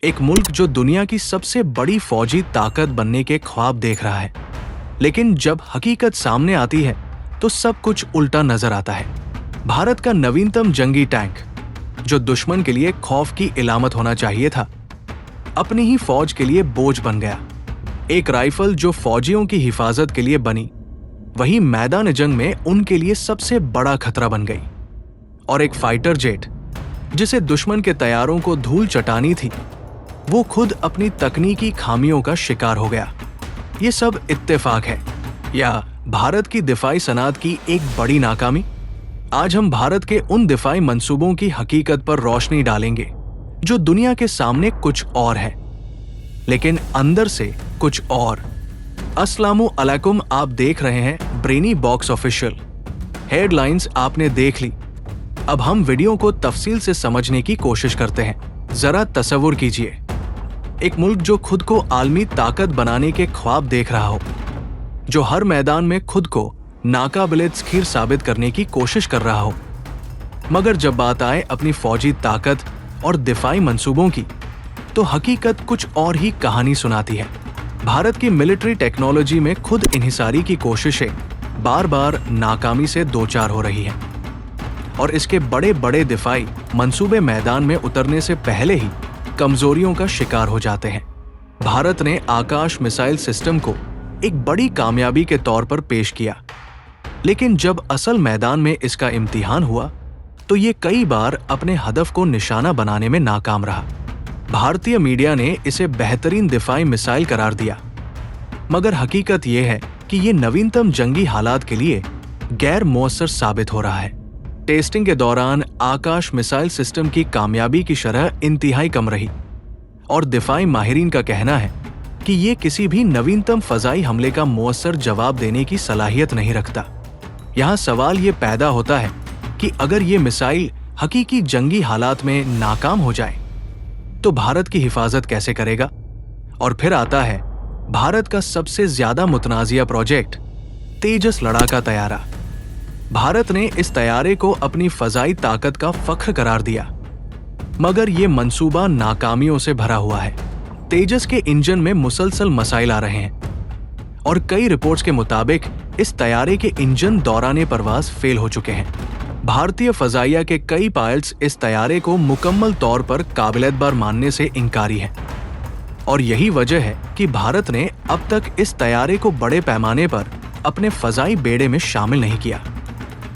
एक मुल्क जो दुनिया की सबसे बड़ी फौजी ताकत बनने के ख्वाब देख रहा है, लेकिन जब हकीकत सामने आती है तो सब कुछ उल्टा नजर आता है। भारत का नवीनतम जंगी टैंक, जो दुश्मन के लिए खौफ की इलामत होना चाहिए था, अपनी ही फौज के लिए बोझ बन गया। एक राइफल जो फौजियों की हिफाजत के लिए बनी, वही मैदान जंग में उनके लिए सबसे बड़ा खतरा बन गई। और एक फाइटर जेट, जिसे दुश्मन के तैयारों को धूल चटानी थी, वो खुद अपनी तकनीकी खामियों का शिकार हो गया। ये सब इत्तेफाक है या भारत की दिफाई सनअत की एक बड़ी नाकामी? आज हम भारत के उन दिफाई मंसूबों की हकीकत पर रोशनी डालेंगे जो दुनिया के सामने कुछ और है, लेकिन अंदर से कुछ और। अस्सलामु अलैकुम, आप देख रहे हैं ब्रेनी बॉक्स ऑफिशियल। हेडलाइंस आपने देख ली, अब हम वीडियो को तफसील से समझने की कोशिश करते हैं। जरा तसव्वुर कीजिए, एक मुल्क जो खुद को आलमी ताकत बनाने के ख्वाब देख रहा हो, जो हर मैदान में खुद को नाकाबिले तस्खीर साबित करने की कोशिश कर रहा हो, मगर जब बात आए अपनी फौजी ताकत और दिफाई मंसूबों की, तो हकीकत कुछ और ही कहानी सुनाती है। भारत की मिलिट्री टेक्नोलॉजी में खुद इन्हिसारी की कोशिशें बार बार नाकामी से दो चार हो रही हैं, और इसके बड़े बड़े दिफाई मंसूबे मैदान में उतरने से पहले ही कमजोरियों का शिकार हो जाते हैं। भारत ने आकाश मिसाइल सिस्टम को एक बड़ी कामयाबी के तौर पर पेश किया, लेकिन जब असल मैदान में इसका इम्तिहान हुआ तो ये कई बार अपने हदफ को निशाना बनाने में नाकाम रहा। भारतीय मीडिया ने इसे बेहतरीन दिफाई मिसाइल करार दिया, मगर हकीकत यह है कि ये नवीनतम जंगी हालात के लिए गैर मुअस्सर साबित हो रहा है। टेस्टिंग के दौरान आकाश मिसाइल सिस्टम की कामयाबी की शरह इंतहाई कम रही, और दिफाई माहिरीन का कहना है कि ये किसी भी नवीनतम फजाई हमले का मुअस्सर जवाब देने की सलाहियत नहीं रखता। यहाँ सवाल ये पैदा होता है कि अगर ये मिसाइल हकीकी जंगी हालात में नाकाम हो जाए तो भारत की हिफाजत कैसे करेगा? और फिर आता है भारत का सबसे ज्यादा मुतनाजिया प्रोजेक्ट, तेजस लड़ाका तैयारा। भारत ने इस तैयारे को अपनी फजाई ताकत का फख्र करार दिया, मगर ये मंसूबा नाकामियों से भरा हुआ है। तेजस के इंजन में मुसलसल मसाइल आ रहे हैं, और कई रिपोर्ट्स के मुताबिक इस तैयारे के इंजन दौराने परवाज फेल हो चुके हैं। भारतीय फजाइया के कई पायलट्स इस तैयारे को मुकम्मल तौर पर काबिल-एतबार मानने से इनकारी हैं, और यही वजह है कि भारत ने अब तक इस तैयारे को बड़े पैमाने पर अपने फजाई बेड़े में शामिल नहीं किया।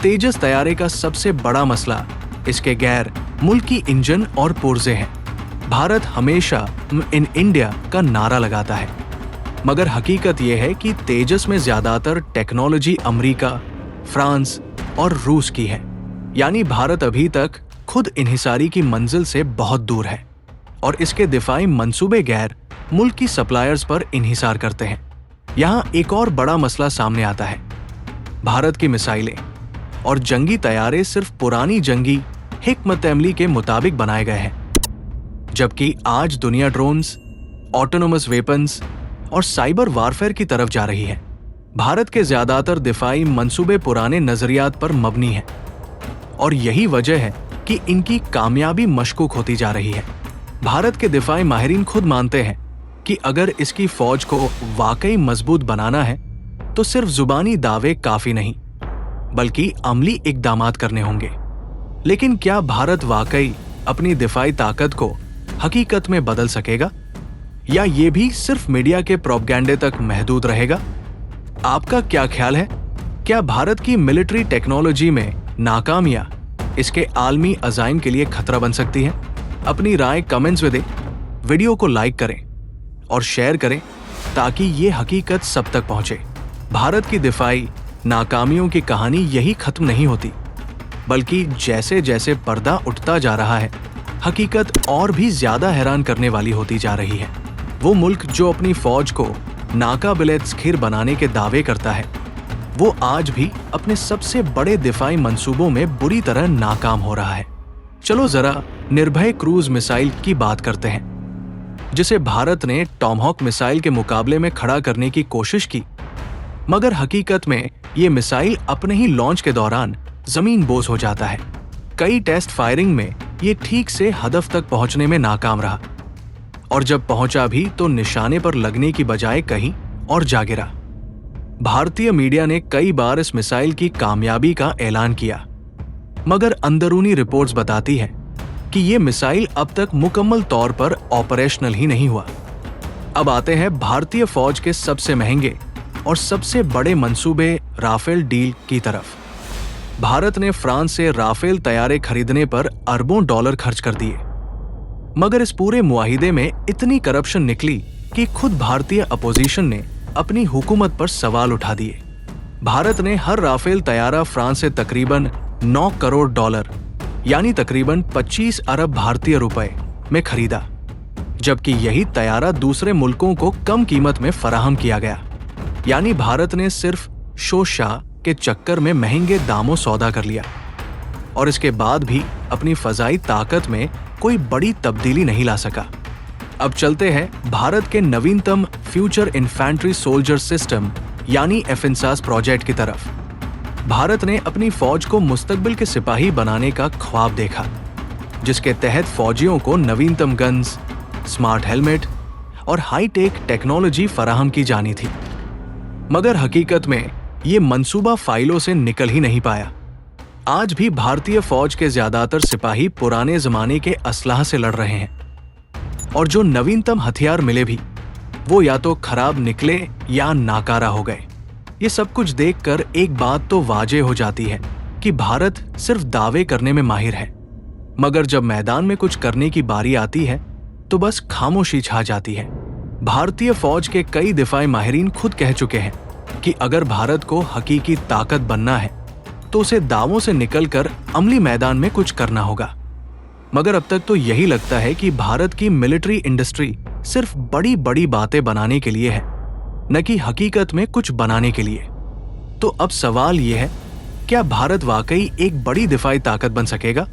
तेजस तैयारे का सबसे बड़ा मसला इसके गैर मुल्की इंजन और पुर्जे हैं। भारत हमेशा इन इंडिया का नारा लगाता है, मगर हकीकत यह है कि तेजस में ज्यादातर टेक्नोलॉजी अमेरिका, फ्रांस और रूस की है। यानी भारत अभी तक खुद इन्हिसारी की मंजिल से बहुत दूर है, और इसके दिफाई मंसूबे गैर मुल्की सप्लायर्स पर इन्हिसार करते हैं। यहाँ एक और बड़ा मसला सामने आता है। भारत की मिसाइलें और जंगी तैयारे सिर्फ पुरानी जंगी हिकमत अमली के मुताबिक बनाए गए हैं, जबकि आज दुनिया ड्रोन्स, ऑटोनोमस वेपन्स और साइबर वारफेयर की तरफ जा रही है। भारत के ज्यादातर दिफाई मंसूबे पुराने नजरियात पर मबनी हैं, और यही वजह है कि इनकी कामयाबी मशकूक होती जा रही है। भारत के दिफाई माहिरीन खुद मानते हैं कि अगर इसकी फौज को वाकई मजबूत बनाना है तो सिर्फ जुबानी दावे काफी नहीं, बल्कि अमली इकदामात करने होंगे। लेकिन क्या भारत वाकई अपनी दिफाई ताकत को हकीकत में बदल सकेगा, या ये भी सिर्फ मीडिया के प्रोपगेंडे तक महदूद रहेगा? आपका क्या ख्याल है? क्या भारत की मिलिट्री टेक्नोलॉजी में नाकामियां इसके आलमी अज़ाइम के लिए खतरा बन सकती है? अपनी राय कमेंट्स में दें, वीडियो को लाइक करें और शेयर करें ताकि ये हकीकत सब तक पहुंचे। भारत की दिफाई नाकामियों की कहानी यही खत्म नहीं होती, बल्कि जैसे जैसे पर्दा उठता जा रहा है, हकीकत और भी ज्यादा हैरान करने वाली होती जा रही है। वो मुल्क जो अपनी फौज को नाकाबिले तस्खीर बनाने के दावे करता है, वो आज भी अपने सबसे बड़े दिफाई मंसूबों में बुरी तरह नाकाम हो रहा है। चलो जरा निर्भय क्रूज मिसाइल की बात करते हैं, जिसे भारत ने टॉमहॉक मिसाइल के मुकाबले में खड़ा करने की कोशिश की, मगर हकीकत में ये मिसाइल अपने ही लॉन्च के दौरान जमीन बोझ हो जाता है। कई टेस्ट फायरिंग में ये ठीक से हदफ तक पहुंचने में नाकाम रहा, और जब पहुंचा भी तो निशाने पर लगने की बजाय कहीं और जा गिरा। भारतीय मीडिया ने कई बार इस मिसाइल की कामयाबी का ऐलान किया, मगर अंदरूनी रिपोर्ट्स बताती हैं कि ये मिसाइल अब तक मुकम्मल तौर पर ऑपरेशनल ही नहीं हुआ। अब आते हैं भारतीय फौज के सबसे महंगे और सबसे बड़े मंसूबे राफेल डील की तरफ। भारत ने फ्रांस से राफेल तैयारे खरीदने पर अरबों डॉलर खर्च कर दिए, मगर इस पूरे मुआहिदे में इतनी करप्शन निकली कि खुद भारतीय अपोजिशन ने अपनी हुकूमत पर सवाल उठा दिए। भारत ने हर राफेल तैयारा फ्रांस से तकरीबन 9 करोड़ डॉलर यानी तकरीबन 25 अरब भारतीय रुपए में खरीदा, जबकि यही तैयारा दूसरे मुल्कों को कम कीमत में फराहम किया गया। यानी भारत ने सिर्फ शोशाह के चक्कर में महंगे दामों सौदा कर लिया और इसके बाद भी अपनी फजाई ताकत में कोई बड़ी तब्दीली नहीं ला सका। अब चलते हैं भारत के नवीनतम फ्यूचर इन्फैंट्री सोल्जर सिस्टम यानी FINSAS प्रोजेक्ट की तरफ। भारत ने अपनी फौज को मुस्तकबिल के सिपाही बनाने का ख्वाब देखा, जिसके तहत फौजियों को नवीनतम गन्स, स्मार्ट हेलमेट और हाईटेक टेक्नोलॉजी फराहम की जानी थी। मगर हकीकत में ये मंसूबा फाइलों से निकल ही नहीं पाया। आज भी भारतीय फौज के ज्यादातर सिपाही पुराने जमाने के असलाह से लड़ रहे हैं और जो नवीनतम हथियार मिले भी वो या तो खराब निकले या नाकारा हो गए। ये सब कुछ देखकर एक बात तो वाजे हो जाती है कि भारत सिर्फ दावे करने में माहिर है, मगर जब मैदान में कुछ करने की बारी आती है तो बस खामोशी छा जाती है। भारतीय फौज के कई दिफाई माहिरीन खुद कह चुके हैं कि अगर भारत को हकीकी ताकत बनना है तो उसे दावों से निकलकर अमली मैदान में कुछ करना होगा। मगर अब तक तो यही लगता है कि भारत की मिलिट्री इंडस्ट्री सिर्फ बड़ी बड़ी बातें बनाने के लिए है, न कि हकीकत में कुछ बनाने के लिए। तो अब सवाल यह है, क्या भारत वाकई एक बड़ी दिफाई ताकत बन सकेगा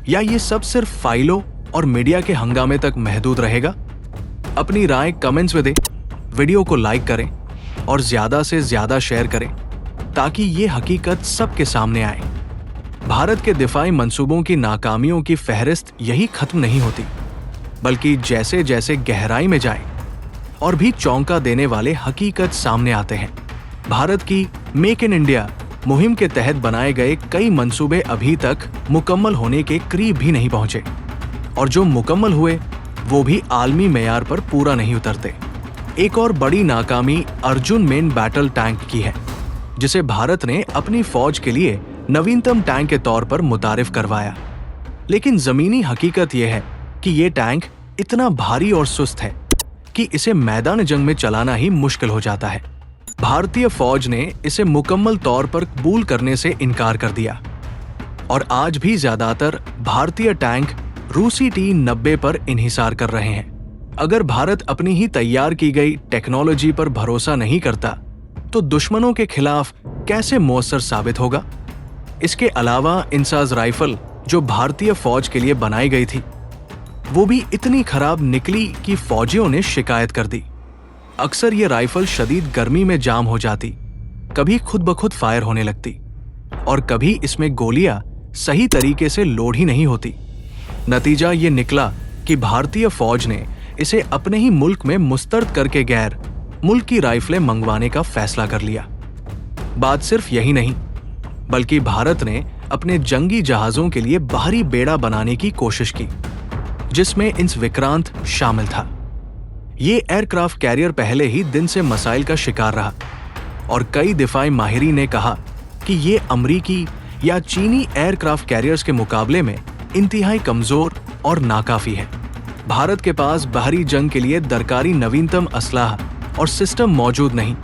या ये सब सिर्फ फाइलों और मीडिया के हंगामे तक महदूद रहेगा? अपनी राय कमेंट्स में दें, वीडियो को लाइक करें और ज्यादा से ज्यादा शेयर करें ताकि ये हकीकत सबके सामने आए। भारत के दिफाई मंसूबों की नाकामियों की फहरिस्त यही खत्म नहीं होती, बल्कि जैसे जैसे गहराई में जाए और भी चौंका देने वाले हकीकत सामने आते हैं। भारत की मेक इन इंडिया मुहिम के तहत बनाए गए कई मंसूबे अभी तक मुकम्मल होने के करीब भी नहीं पहुंचे और जो मुकम्मल हुए वो भी आलमी मेयार पर पूरा नहीं उतरते। एक और बड़ी नाकामी अर्जुन मेन बैटल टैंक की है, जिसे भारत ने अपनी फौज के लिए नवीनतम टैंक के तौर पर मुतारिफ करवाया। लेकिन जमीनी हकीकत यह है कि ये टैंक इतना भारी और सुस्त है कि इसे मैदान जंग में चलाना ही मुश्किल हो जाता है। भारतीय फौज ने इसे मुकम्मल तौर पर कबूल करने से इनकार कर दिया और आज भी ज्यादातर भारतीय टैंक रूसी T-90 पर इन्हिसार कर रहे हैं। अगर भारत अपनी ही तैयार की गई टेक्नोलॉजी पर भरोसा नहीं करता तो दुश्मनों के खिलाफ कैसे मुअस्सर साबित होगा? इसके अलावा इंसाज राइफल जो भारतीय फौज के लिए बनाई गई थी वो भी इतनी खराब निकली कि फौजियों ने शिकायत कर दी। अक्सर ये राइफल शदीद गर्मी में जाम हो जाती, कभी खुद ब खुद फायर होने लगती और कभी इसमें गोलियां सही तरीके से लोड ही नहीं होती। नतीजा ये निकला कि भारतीय फौज ने इसे अपने ही मुल्क में मुस्तरद करके गैर मुल्की राइफलें मंगवाने का फैसला कर लिया। बात सिर्फ यही नहीं, बल्कि भारत ने अपने जंगी जहाजों के लिए बाहरी बेड़ा बनाने की कोशिश की, जिसमें इंस विक्रांत शामिल था। ये एयरक्राफ्ट कैरियर पहले ही दिन से मसाइल का शिकार रहा और कई दिफाई माहिरीन ने कहा कि ये अमरीकी या चीनी एयरक्राफ्ट कैरियर्स के मुकाबले में इंतहाई कमजोर और नाकाफी है। भारत के पास बाहरी जंग के लिए दरकारी नवीनतम असलाह और सिस्टम मौजूद नहीं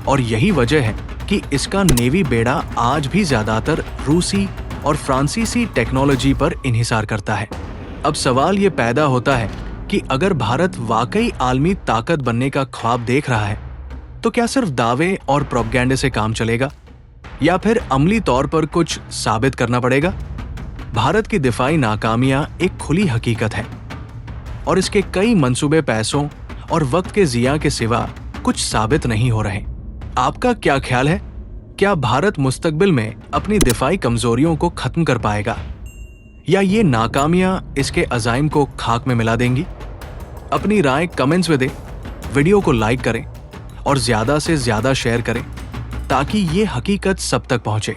और यही वजह है कि इसका नेवी बेड़ा आज भी ज्यादातर रूसी और फ्रांसीसी टेक्नोलॉजी पर इन्हिसार करता है। अब सवाल ये पैदा होता है कि अगर भारत वाकई आलमी ताकत बनने का ख्वाब देख रहा है तो क्या सिर्फ दावे और प्रोपेगेंडे से काम चलेगा या फिर अमली तौर पर कुछ साबित करना पड़ेगा? भारत की दिफाई नाकामियां एक खुली हकीकत है और इसके कई मंसूबे पैसों और वक्त के जिया के सिवा कुछ साबित नहीं हो रहे। आपका क्या ख्याल है? क्या भारत मुस्तकबिल में अपनी दिफाई कमजोरियों को खत्म कर पाएगा या ये नाकामियां इसके अज़ाइम को खाक में मिला देंगी? अपनी राय कमेंट्स में दें, वीडियो को लाइक करें और ज्यादा से ज्यादा शेयर करें ताकि ये हकीकत सब तक पहुंचे।